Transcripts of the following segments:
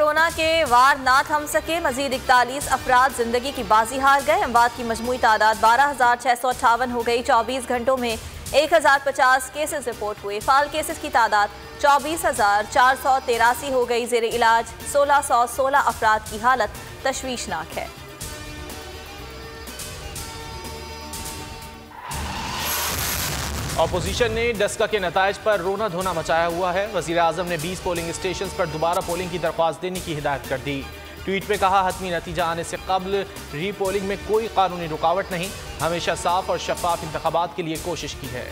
Corona के वार ना थम सके, मजीद 41 अफराद जिंदगी की बाजी हार गए। अमवात की मजमूई तादाद 12,658 हो गई। 24 घंटों में 1050 केसेस रिपोर्ट हुए। फाल केसेस की तादाद 24,483 हो गई। जेर इलाज 1616 अफराद की हालत तशवीशनाक है। अपोजिशन ने डस्का के नताइज पर रोना धोना मचाया हुआ है। वज़ीर आज़म ने 20 पोलिंग स्टेशन पर दोबारा पोलिंग की दरख्वास्त देने की हिदायत कर दी। ट्वीट में कहा, हतमी नतीजा आने से कबल री पोलिंग में कोई कानूनी रुकावट नहीं, हमेशा साफ और शफाफ इंतखाबात के लिए कोशिश की है।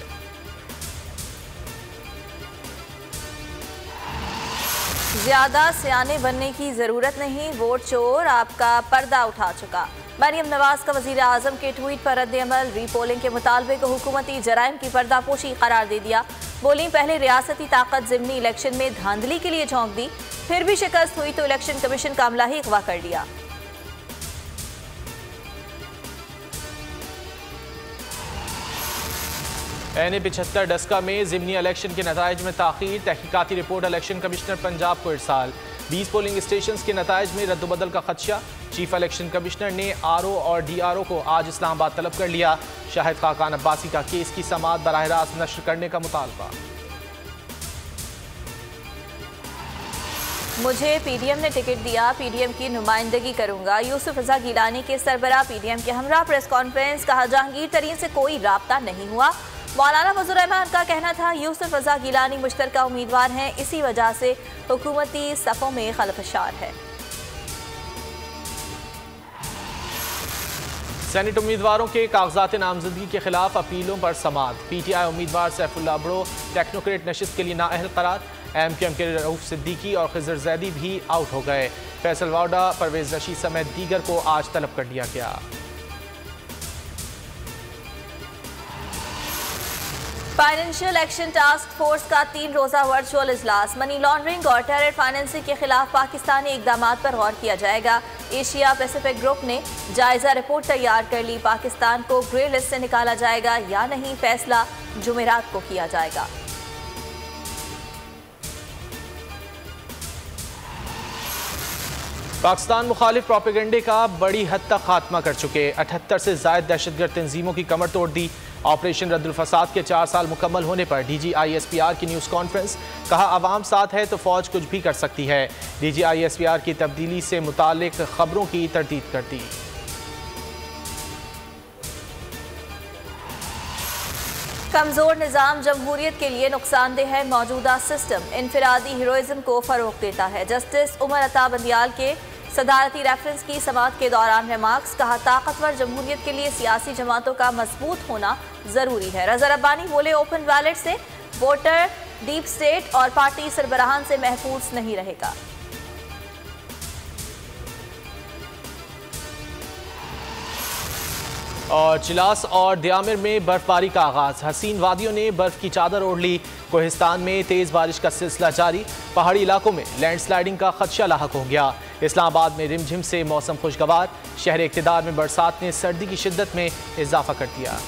ज्यादा सियाने बनने की जरूरत नहीं, वोट चोर आपका पर्दा उठा चुका। मरियम नवाज का वजीर आजम के ट्वीट पर रद्द-ए-अमल। रीपोलिंग के मुतालबे को हुकूमती जराइम की पर्दापोशी करार दे दिया। बोली, पहले रियासती ताकत ज़िमनी इलेक्शन में धांधली के लिए झोंक दी, फिर भी शिकस्त हुई तो इलेक्शन कमीशन का अमला ही अगवा कर लिया। NA-75 डस्का में ज़िमनी इलेक्शन के नताइज में ताख़ीर। तहकीकाती रिपोर्ट इलेक्शन कमिश्नर पंजाब को इरसाल। 20 पोलिंग स्टेशन के नताइज में रद्दबदल का खदशा। चीफ इलेक्शन कमिश्नर ने RO और DRO को आज इस्लामाबाद तलब कर लिया। शाहिद खाकान अब्बासी का केस की समाअत बराह रास्त नश्र करने का मुतालबा। मुझे PDM ने टिकट दिया, PDM की नुमाइंदगी करूंगा। यूसुफ रजा गिलानी के सरबराह PDM के हमरा प्रेस कॉन्फ्रेंस। कहा, जहांगीर तरीन से कोई राब्ता नहीं हुआ। मौलाना फजल रहमान का कहना था, यूसुफ रजा गिलानी मुश्तरका उम्मीदवार हैं, इसी वजह से हुकूमती सफ़ों में खलफशार है। सेनेट उम्मीदवारों के कागजात नामजदगी के खिलाफ अपीलों पर समाअत। PTI उम्मीदवार सैफुल्लाह बड़ो टेक्नोक्रेट नशिस्त के लिए नाअहल करार। MQM के रऊफ सिद्दीकी और खिजर जैदी भी आउट हो गए। फैसल वाडा, परवेज रशीद समेत दीगर को आज तलब कर लिया गया। फाइनेंशियल एक्शन टास्क फोर्स का 3 रोज़ा वर्चुअल इजलास। मनी लॉन्ड्रिंग और टेरर फाइनेंसिंग के खिलाफ पाकिस्तानी इकदाम पर गौर किया जाएगा। एशिया पैसिफिक ग्रुप ने जायजा रिपोर्ट तैयार कर ली। पाकिस्तान को ग्रे लिस्ट से निकाला जाएगा या नहीं, फैसला जुमेरात को किया जाएगा। पाकिस्तान मुखालिफ प्रोपेगेंडे का बड़ी हद तक खात्मा कर चुके। 78 से जायद दहशतगर्द तंजीमों की कमर तोड़ दी। ऑपरेशन रद्दुल फसाद के 4 साल मुकम्मल होने पर DG ISPR की न्यूज़ कॉन्फ्रेंस। कहा, अवाम साथ है तो फौज कुछ भी कर सकती है। DG ISPR की तब्दीली से मुतालिक खबरों की तरदीद कर दी। कमजोर निज़ाम जमहूरियत के लिए नुकसानदेह है। मौजूदा सिस्टम इनफरादी हीरोइज्म को फरोग देता है। जस्टिस उमर अता बंदियाल के सदारती रेफरेंस की समाअत के दौरान रिमार्क्स। कहा, ताकतवर जमहूरियत के लिए सियासी जमातों का मजबूत होना जरूरी है। रज़ा रब्बानी बोले, ओपन बैलेट से वोटर डीप स्टेट और पार्टी सरबराहान से महफूज नहीं रहेगा। और चिलास और दियामिर में बर्फबारी का आगाज। हसीन वादियों ने बर्फ की चादर ओढ़ ली। कोहिस्तान में तेज बारिश का सिलसिला जारी। पहाड़ी इलाकों में लैंडस्लाइडिंग का खदशा लाहक हो गया। इस्लामाबाद में रिमझिम से मौसम खुशगवार। शहर इक़्तिदार में बरसात ने सर्दी की शिद्दत में इजाफा कर दिया।